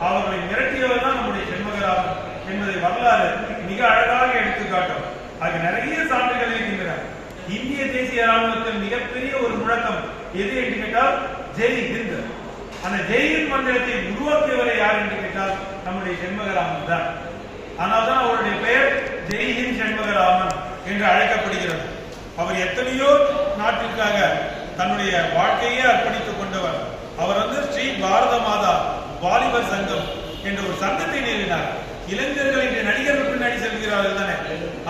அவர்களை மிரட்டியவர் தான் நம்முடைய செண்பகராமன் என்பதை வரலாறு மிக அழகாக எடுத்துக்காட்டும். அது நிறைய சான்றுகள் இருக்கின்றன. இந்திய தேசிய ராணுவத்தில் மிகப்பெரிய ஒரு முழக்கம் எது என்று கேட்டால் ஜெய் ஹிந்த். அந்த ஜெய் ஹிந்த் மந்திரத்தை உருவாக்கியவரை யார் என்று கேட்டால் நம்முடைய செண்பகராமன் தான். ஆனால்தான் அவருடைய பெயர் ஜெய் ஹிந்த் செண்பகராமன் என்று அழைக்கப்படுகிறது. அவர் எத்தனையோ நாட்டிற்காக தன்னுடைய வாழ்க்கையே அர்ப்பணித்துக் கொண்டவர். அவர் ஸ்ரீ பாரத மாதா வாலிபர் சங்கம் என்ற ஒரு சங்கத்தை நிறுவினார். இளைஞர்கள் இன்று நடிகர்கள் பின்னாடி செல்கிறார்கள் தானே.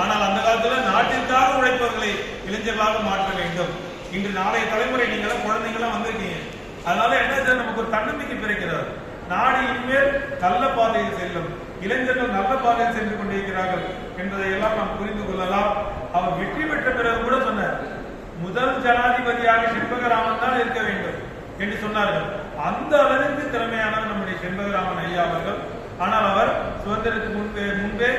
ஆனால் அந்த காலத்துல நாட்டிற்காக உழைப்பவர்களை இளைஞர்களாக மாற்ற வேண்டும். இன்று நாளைய தலைமுறை நீங்களும் குழந்தைங்களாம் வந்திருக்கீங்க. அதனால என்ன நமக்கு ஒரு தன்னம்பிக்கை பிறக்கிறது. நாடு இனிமேல் நல்ல பாதையில் செல்லும், இளைஞர்கள் நல்ல பாதையில் சென்று கொண்டிருக்கிறார்கள் என்பதை எல்லாம் நாம் புரிந்து கொள்ளலாம். அவர் வெற்றி பெற்ற பிறகு கூட சொன்னார், முதல் ஜனாதிபதியாக செண்பகராமன் தான் இருக்க வேண்டும் என்று சொன்னார்கள். அந்த அளவிற்கு திறமையானவர் நம்முடைய செண்பகராமன் ஐயா அவர்கள். ஆனால் அவர் சுதந்திரத்துக்கு முன்பே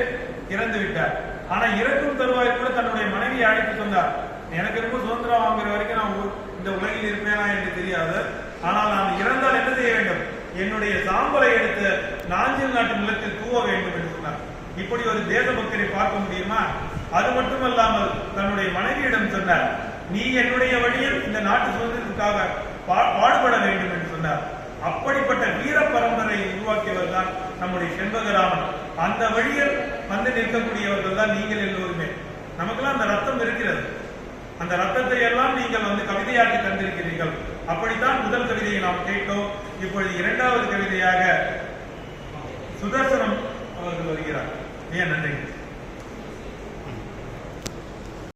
இறந்து விட்டார். ஆனா இறக்கும் தருவாயில் கூட தன்னுடைய மனைவியை அழைத்து சொன்னார், எனக்கு ரொம்ப சுதந்திரம் வாங்குற வரைக்கும் நான் இந்த உலகில் இருப்பேனா என்று தெரியாது. ஆனால் நான் இறந்தால் என்ன செய்ய வேண்டும், என்னுடைய சாம்பலை எடுத்து நாஞ்சில் நாட்டு நிலத்தில் தூவ வேண்டும் என்று சொன்னார். இப்படி ஒரு தேசபக்தரை பார்க்க முடியுமா? அது மட்டுமல்லாமல் தன்னுடைய மனைவியிடம் சொன்னார், நீ என்னுடைய வழியில் இந்த நாட்டு சுதந்திரத்துக்காக பாடுபட வேண்டும் என்று சொன்னார். அப்படிப்பட்ட வீர பரம்பரை உருவாக்கியவர் தான் நம்முடைய செண்பகராமன். அந்த வழியில் வந்து நிற்கக்கூடியவர்கள் தான் நீங்கள் எல்லோருமே. நமக்கெல்லாம் அந்த ரத்தம் இருக்கிறது. அந்த ரத்தத்தை எல்லாம் நீங்கள் கவிதையாக்கி தந்திருக்கிறீர்கள். அப்படித்தான் முதல் கவிதையை நாம் கேட்டோம். இப்பொழுது இரண்டாவது கவிதையாக சுதர்சனம் அவர்கள் வருகிறார். ஏன் நன்றி.